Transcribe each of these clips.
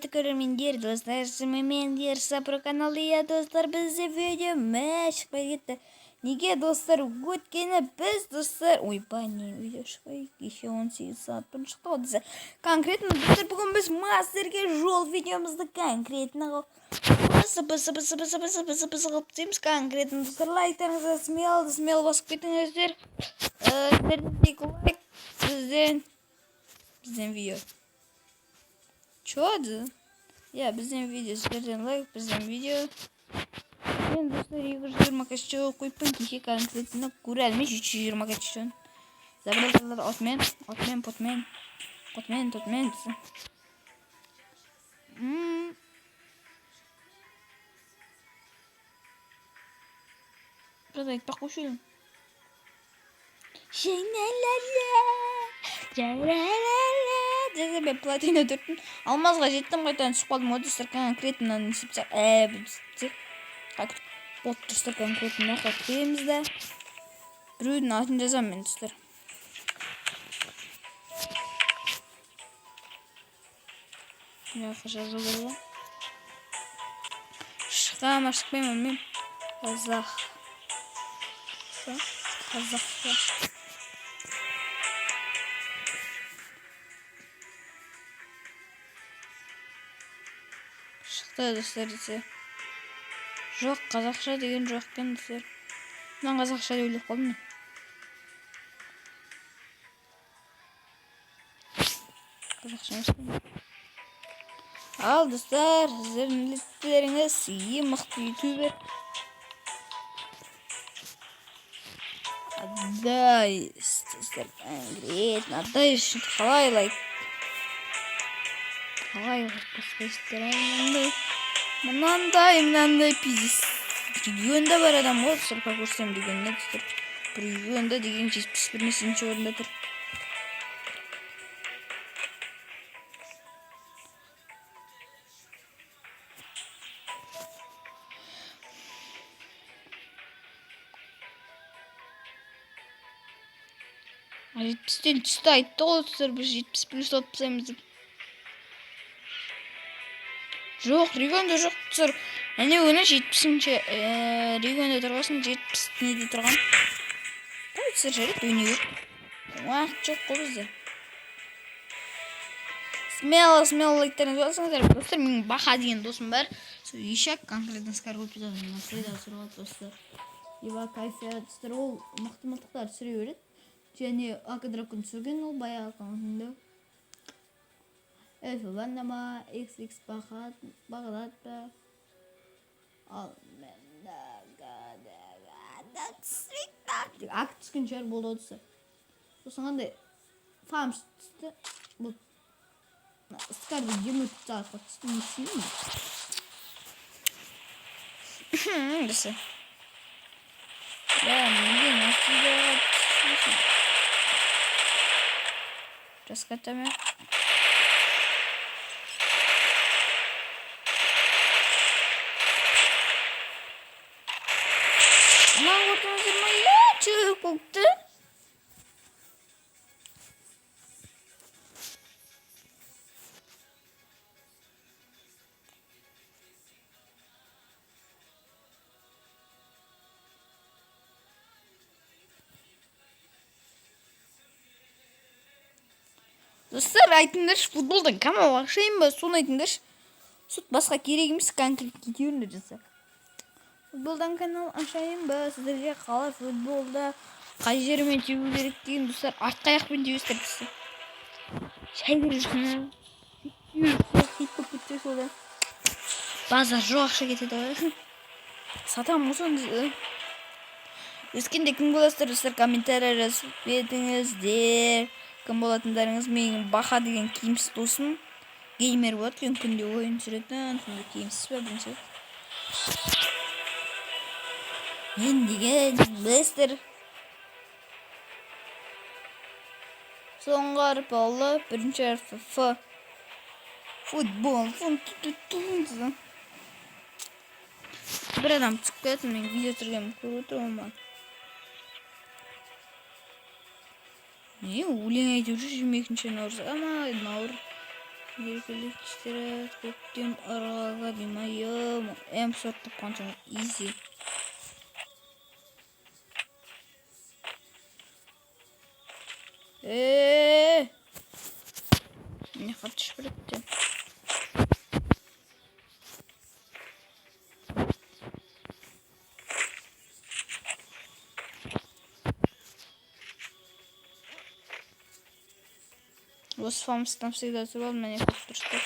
құрметті көрермендер, достар, мен Ерсапро каналы. Иә, достар, бізде видео шықпай кетті. Неге, достар? Өткені біз, достар, не видео шықпай, кеше 18 сағат бұрын шықты ғой. Конкретно, достар, бүгін біз мастерге жол видеомызды конкретно қылып дейміз. Конкретно, достар, лайктарыңызға смело басып кетіңіздер. Лайк бізден видео. Чё? Я бізден видео, сіздерден лайк, бізден видео. Мен, достар, 220 кәшчі қойпын, кеше конкретно көре әлме 320 кәшчі. Забралар, отмен. Burada айтпақ қошуым. Мен платина 4-тің алмазға жеттім, қайтан түсіп қалдым. Достар, конкретно несіпсақ бот, достар, конкретно қаттаймыз да. Біреудің атын жазам мен, достар. Яқы жазылыр ба? Шықпайма мен. Қазақ. Шықты, достар, десе. Жоқ, қазақша деген жоқ екен, достар. Мен қазақша деп ойлап қалдым. Қазақша емес пе? Ал, достар, сіздердің леттеріңіз ең мықты ютубер. Адай, достар, конкретно, адай үшін қалай лайк баспайсыздар, мынандай пиздес. Регионда бар адам ғой, достар, көрсем регионда, достар. Регионда деген 71-ші орында тұр. Жетпістен түсті айтты ғой, достар, біз 70 плюс алып тастаймыз деп. Жоқ, регионда жоқ, достар. Әне өңі 70-ші регионда тұрғасын, 70 неде тұрған. Достар, жарайды, өне көп. Уақыт жоқ қой бізде. Смело лайктарыңыз басыңыздар. Достар, менің Баха деген досым бар. Ишак, конкретно скорпион насыйда түсіріп достар. Ева кайфия, достар, ол мықты-мықтықтар түсіре береді. Және Акадракун түсірген ол баяғы аккаунтында. Вандама, XX Бағдат ба. Ал мен ак түскен жер болды отырса. Сосын қандай фарм түсті. Бұл скарды 20 сағатқа түсті. Не түсіндің бе? Десе. Неге насыйда түсті. Раскатаме. Пункты. Достар, айтыңдаршы, футболдан кім алашайын ба, соны айтыңдаршы. Сұт басқа керек емес, конкрет кетеуінде жаса. Футболдан канал ашайын ба, сіздерге қалай футболда қай жерімен теу керек деген, достар, артқы аяқпен теуістер десе. Шай беріп жүрсін. Кетіп кетсе сода. Базар жоқ ақша кетеді ғой. Сатам осыны. Өскенде кім боласыздар, достар, комментария жазып кетіңіздер. Кім болатындарыңыз, менің Баха деген киімсіз досым. Геймер болады, күнде ойын түсіретін, сонда киімсіз ба бірінші. Мен деген білесіздер. Соңғы әріп алды, бірінші әріп Ф. Футбол. Бір адам түсіп кетті, мен видео түргенім көріп отырмын ба. Не, өлең айтып жүр 22-ші наурыз. Еркелік кіштері көктем ырғалға деймайым. М-сорт тапқан соң easy. Не хочешь прийти? С вами там всегда звал, меня как-то что.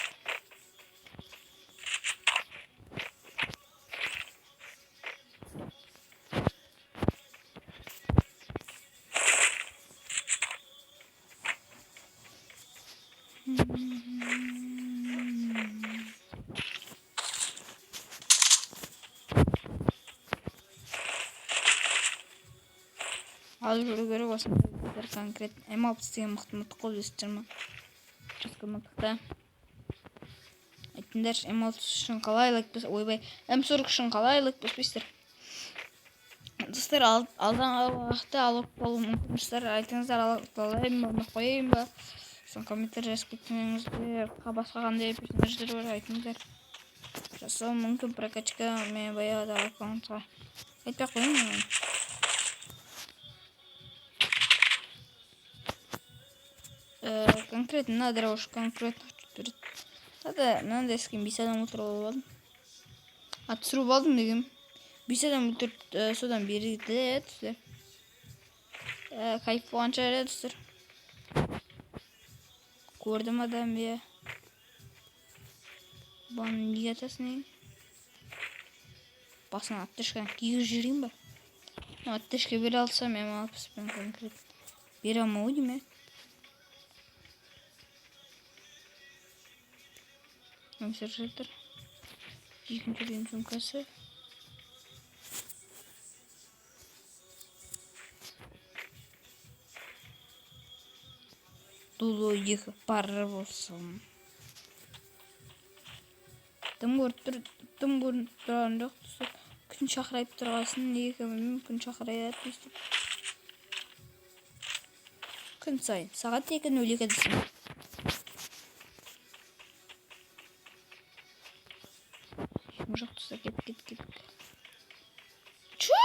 Ал жүргері осындай конкретно M6 деген мықты қол естерме. Жасқа мықты. Айтыңдар M6 үшін қалай лайк басып, ойбай, M40 үшін қалай лайк баспайсыздар. Достар, алданғы уақытта алып болу мүмкін достар. Айтыңыздар, алайын ба, қойайын ба. Соң комментарий жазып кетіңіздер. Басқа қандай персонаждар бар, айтыңыздар. Жасау мүмкін прокачка мен баяғыда аккаунтқа. Айтпай қойын. Конкретно надо уж конкретно да мынандай іскен 5 адам өлтіріп алдым. Түсіріп алдым деген 5 адам өлтіріп содан бері түсір. Кайф болған шығар түсір. Көрдім адам бе. Баны неге атасың ең? Басына аттышқан киіп жүрейін ба? Аттышқа бере алсам мен алпыспен конкретно. Бере алмау дейме? Өмсір жатыр. Екінші деген сумкасы. Дулы екі пары болсын. Тым көріп тұрған жоқ. Күн шақырайып тұрғасын. Неге білмеймін, күн шақырайып өйстіп. Күн сайын. Сағат 2:02 десем. Жоқ тұрса кет. Чё?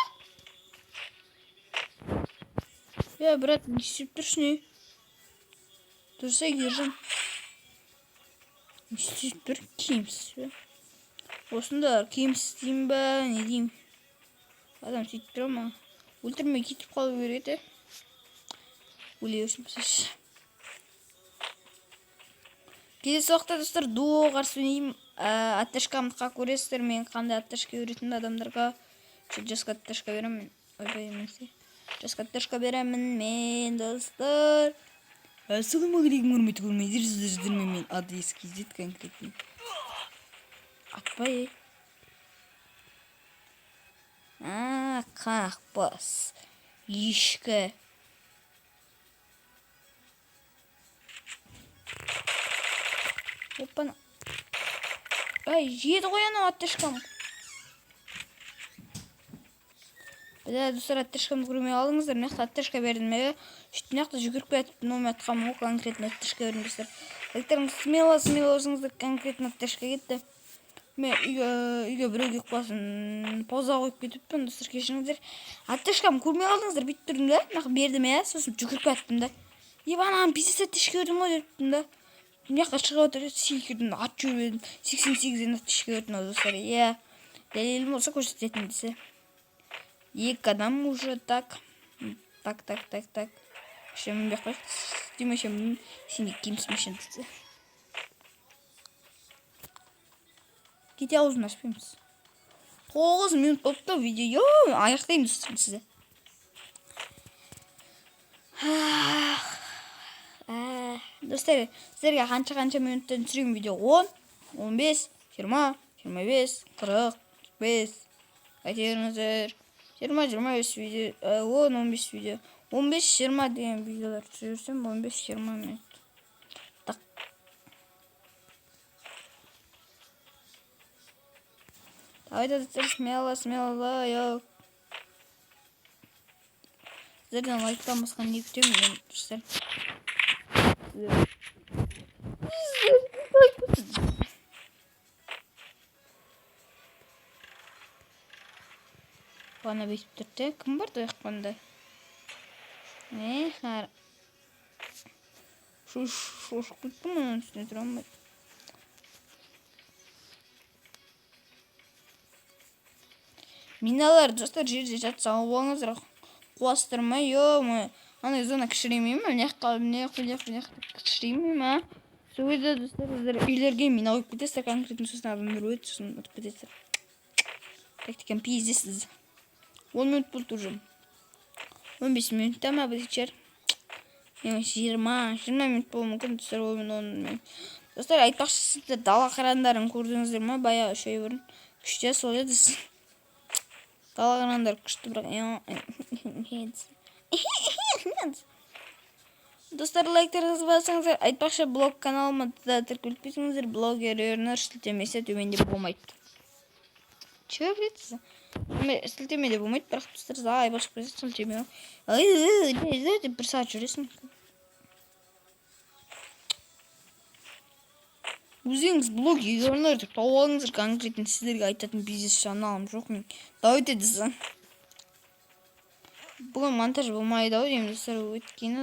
Брат, не істеп тұрсың не? Тұрса ержан. Не істеп тұр? Киімсіз. Осында киімсіз деймін ба, не деймін? Адам сөйтіп тұр ма? Өлтірмей кетіп қалу керек еді. Өлеусің пісіш. Келесі уақытта достар дуо қарсы ойнаймын. Атташқамдыққа көресіздер, мен қандай атташқа өретінді адамдарға. Жасқа атташқа беремін. Ойбай емесе. Жасқа атташқа беремін мен достар. Ассалаумағалейкум құрметті көрермендер, мен адрес кезет конкретно. Атпай. Қақпас. Ешкі. Оппана. Жеді ғой анау атташқам. Достар, атташқамды көрмей алыңыздар. Меқта атташқа бердім. Меқта жүгіріп кетіп, номер атқам ол конкретно атташқа бердім достар. Лайктарыңыз смело өзіңізді конкретно атташқа кетті. Мен үйге біреуге қыласын пауза қойып кетіппін достар, кешіріңіздер. Атташқамды көрмей алыңыздар, бүйтіп тұрдым да. Меқта бердім, сосын жүгіріп кеттім да. Анаған 5 атташқа бердім ғой деппін да. Меқта шығып отыр, секірдім, ат жүрбедім. 88-ден атташқа бердім достар. Дәлелім болса көрсететін десе. 2 адам уже так. Так. Шемін бек қой. Демей шемін сенде кемсімешін десе. Кете аузын ашпаймыз. 9 минут болыпты видео. Аяқтаймын достар сізді. Достар, сіздерге қанша минуттан түсірген видео? 10, 15, 20, 25, 40, 45. Қайтеріңіздер. 20-25 видео, 10-15 видео. 15-20 деген видеолар түсірсем, 15-20 минут. Так. Давайте, достар, смело, лайк. Сіздерден лайктан басқа не күтемін мен, достар. Bana besip turdu. Kim bardı yakında? Ne? Şu kutlu mu onun üstüne duran? Minalar dostlar жерде жатса болыңыздар қуастырмай ё-моё ана зона кішіремей ма мына жаққа кішіремей ма сол кезде достар сіздер үйлерге мина қойып кетесіздер конкретно сосын адамдар өтіп сосын ұтып кетесіздер тактикам пиздесіз 10 минут болды уже 15 минутта ма бізгер 20 минут болуы мүмкін достар ол мен 10 минут достар айтпақшы сіздер дала қырандарын көрдіңіздер ма баяғы 3 ай бұрын күште сол еді дала қырандар күшті бірақ достар лайктарыңызды басыңыздар айтпақшы блог каналыма да тіркеліп кетсеңіздер блогер ернар сілтемесі төменде болмайды че білесіз сілтемеде болмайды бірақ достар залай басып кетеді сілтеме деп бір сағат жүресің өзіңіз блогерлер деп тауып алыңыздар конкретно сіздерге айтатын бизнес жаналым жоқ мен дау етеді бүгін монтаж болмайды ау деймін достар өйткені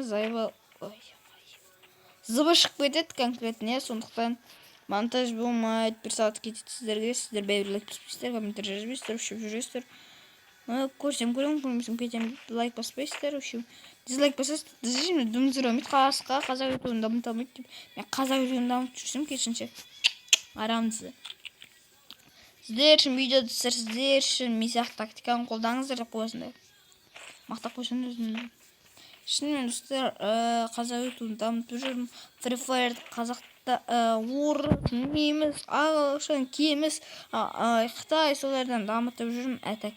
зыбы шығып кетеді конкретно сондықтан монтаж болмайды бір сағат кетеді сіздерге сіздер бәрібір лайк баспайсыздар комментарий жазбайсыздар үшіп жүресіздер көрсем көремін көрмесем кетемін лайк баспайсыздар үшіп дизлайк басасыздар дізжеймін дым жүремейді қасқа қазақ ютубын дамыта алмайды деп мен қазақ ютубын дамытып жүрсем керісінше арамды сіздер үшін видео достар сіздер үшін мен сияқты тактиканы қолданыңыздар деп қоясыңдар мақтап қойсын өзімді шынымен достар қазақ ютубын дамытып жүрмін Free Fire қазақта орыс неміс ағылшын кеміс қытай солардан дамытып жүрмін әтәк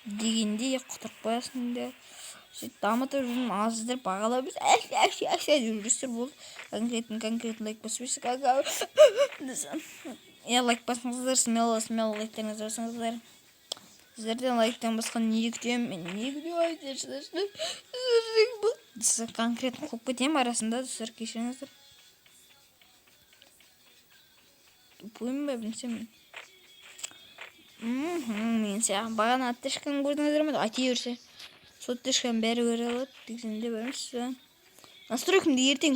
дегенде құтырып қоясыңдар сөйтіп дамытып жүрмін азыздар бағалап жүрсіздер болды конкретно лайк баспайсыздар лайк басыңыздар смело лайктарыңызды басыңыздар сіздерден лайктан басқа не күтемін мен не күтемін айтыңыздаршы конкретно қойып кетемін арасында достар кешіріңіздер тупоймын ба білсем мен сияқты бағана аттешканы көрдіңіздер ме айта берсе сол аттешканы бәрі көре алады дегенде бірінші настройкамды ертең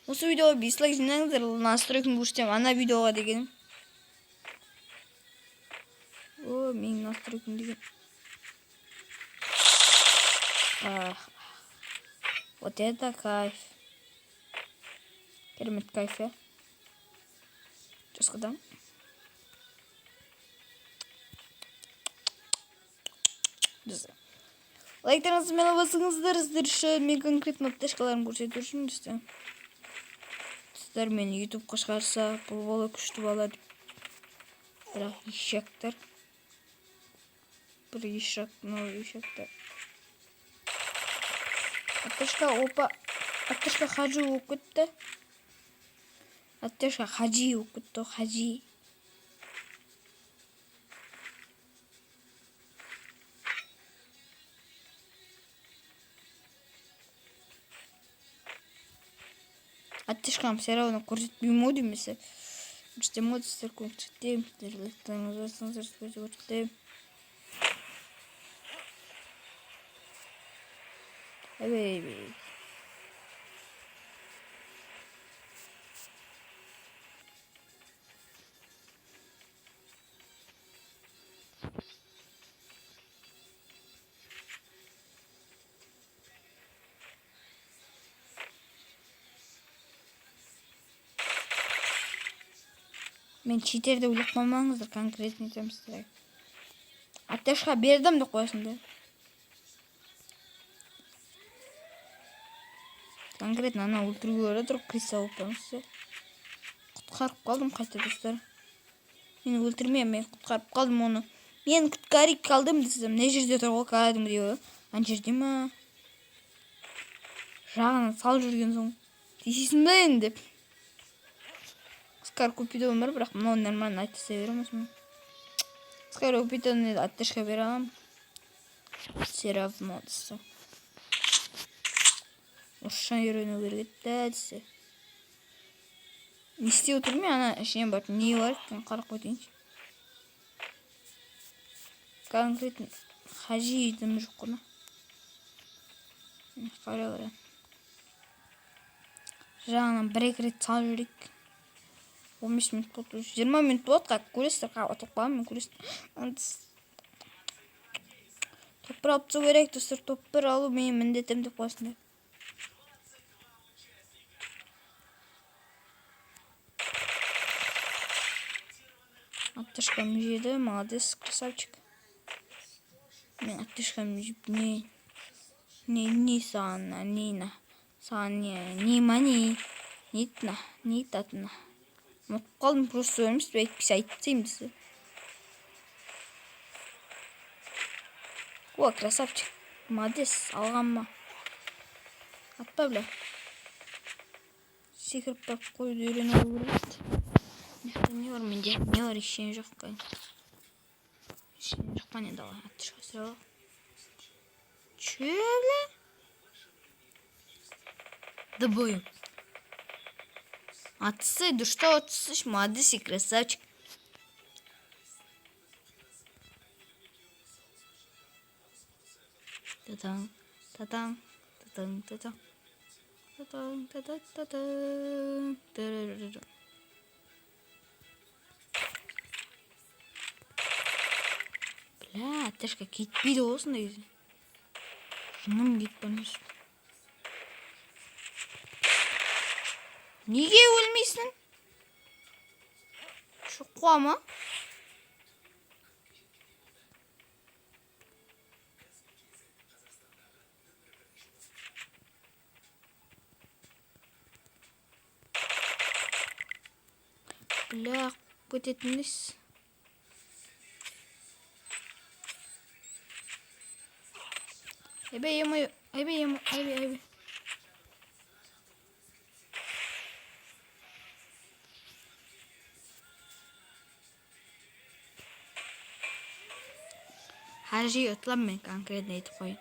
осы видеоға 5 лайк жинаңыздар настройкамды көрсетемін ана видеоға деген менің настройкам деген вот это кайф керемет кайф жасқадам лайктарыңызды мені басыңыздар сіздер үшін мен конкретно аттешкаларымды көрсету үшін сіздер мені ютубқа шығарса бұл бала күшті бала деп бірақ ешектер бір ешектер аттешка хаджи болып кетті аттешка хаджи болып кетті хаджи аттешкам все равно көрсетпеймін ау демесе көрсетемін ау сіздер көрсетемін көрсетемін мен читерді ойлап қалмаңыздар конкретно айтамын сіздерге аттешка бердім деп қоясыңдар конкретно ана өлтіруге бара тұрып криса болып құтқарып қалдым қайта достар мені өлтірме мен құтқарып қалдым оны мен құтқарып қалдым десем мына жерде тұр ғой кәдімгідей ана жерде ма жағынан салып жүрген соң тиісесің ба енді деп Скорпион бар бірақ мынау нормально айтса беремін Скорпион аттешка бере аламын все равно десе орысша үйрену керек еді десе не істеп отырмын ана ішінен барып не бар екен қарап қояйыншы конкретно хажидым жоқ қана. Қарай. Жағынан бір-екі рет салып жүрейік. 15 минут болды. 20 минут болды. Как көресіздер, қабатып қаламын, көресіздер. Топпыр алып түсу керек, достар. Топпыр алу менің міндетім деп қойсыңдар. Оттышкам жеді, молодец, красавчик. Мен оттышкам жеп, не сана, нина. Сания, не мани, нитна, нитатна. Ұмытып қалдым, просто өлміс, әйтпесе айтсайым сізді. О, красавчик. Молодец, алған ма. Атпа, бля. Секіріп бап қойды үйрену көреді. Не бар менде? Не бар, ештеңе жоқ қой. Ештеңе жоқ па не дала? Атышқа сұралы. Че, бля? Да бойым. Отцы, да что отцы, молодец и красавчик. Та-дам, та-дам, та-дам, та-дам. Та-дам, та-дам, та-дам. Та-ра-ра-ра. Бля, тәшка кетпейді осындай кезде. Жыным кетпеміз. Неге өлмейсің? Шоқуа ма? Бля, көтетіңіз. Айбе. Her şeyi ötlenmeyin kanka, neydi koyun.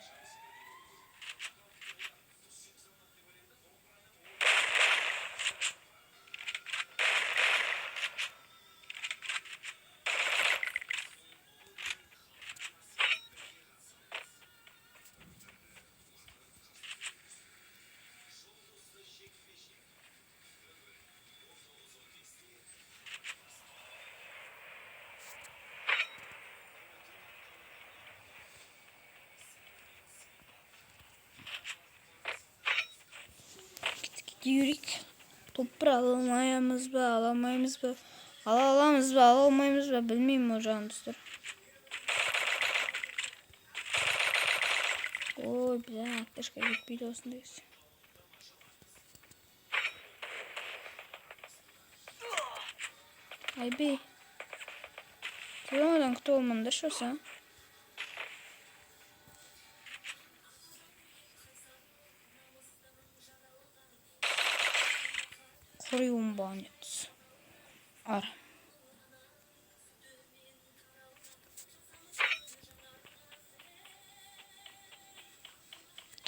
Yürük. Toprağı alamayız mı? Alamayız mı? Alamayız mı? Bilmiyorum hocam dostlar. Oy güzel. Arkadaşlar git biliyorsunuz. Ay be. Görmeden kutu olmanı da şursa. Koruyorum banet. Ara.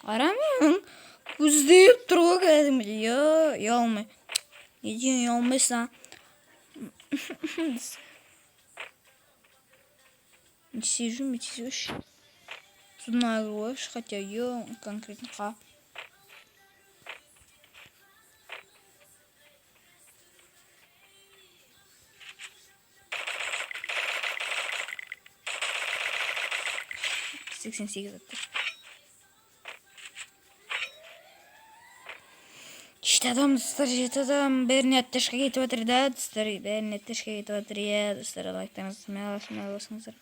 Aramıyorum. Kuzdayıp duruyor geldim ya. Yalma. Ne diyorsun yalmaysan? Не сижу, медитируешь. Знаешь, хотя я конкретно ха. Seksen sekiz attı. İşte adam dostlar, işte adam bәріне әттешқа кетіп жатыр да достар, бәріне әттешқа кетіп жатыр иә достар, лайктарыңызды майласыңыздар.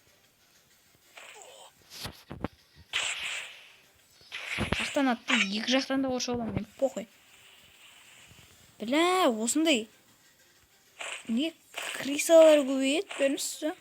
Жақтан атты, екі жақтан да қоршау аламын, мен похуй. Бля, осындай не крисалар көбейеді, көрінісіз бе?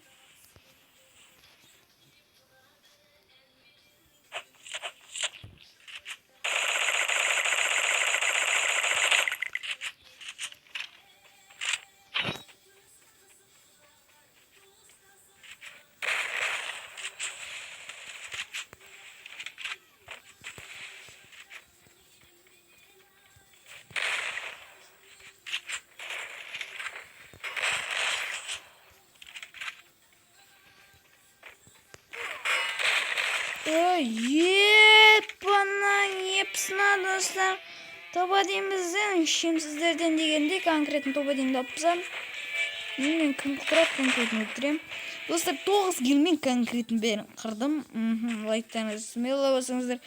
Bana hepsine dostlar. Tobadimizden şimdi sizlerden degende konkretni Tobadim'de yapsam. Men konkret öldüreyim. Dostlar 9 kilmin konkretini ben kırdım. Like'larınızı smella basыңыздар.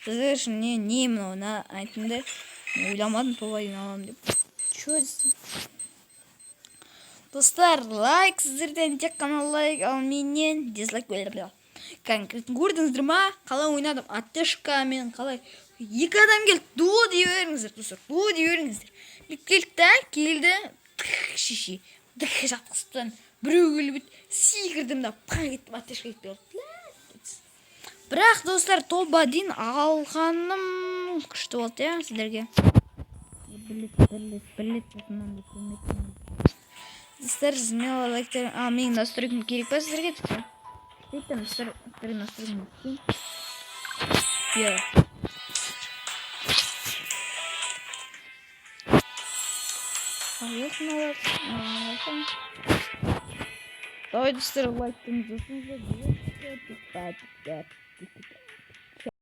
Sizler үшін не мынауына айтымды ойлamadım Tobadim'den alalım деп. Чё десем? Достар, лайк сіздерден тек қана лайк, ал менен дизлайк берілді. Конкретно көрдіңіздер ма? Қалай ойнадым? Атышкамен қалай? Екі адам келді. Дуо дей беріңіздер, достар. Дуо дей беріңіздер. Келді. Шеши. Жатқыстан. Біреу келіп секірдім да кетіп атышқа кетіп қалды. Бірақ достар, Тобадин алғаным күшті болды, я сіздерге. Бірлет. Достар, смело лайктар. Менің настройкам керек па сіздерге? Там настройкам. Я. Давай, достар, лайктарыңызды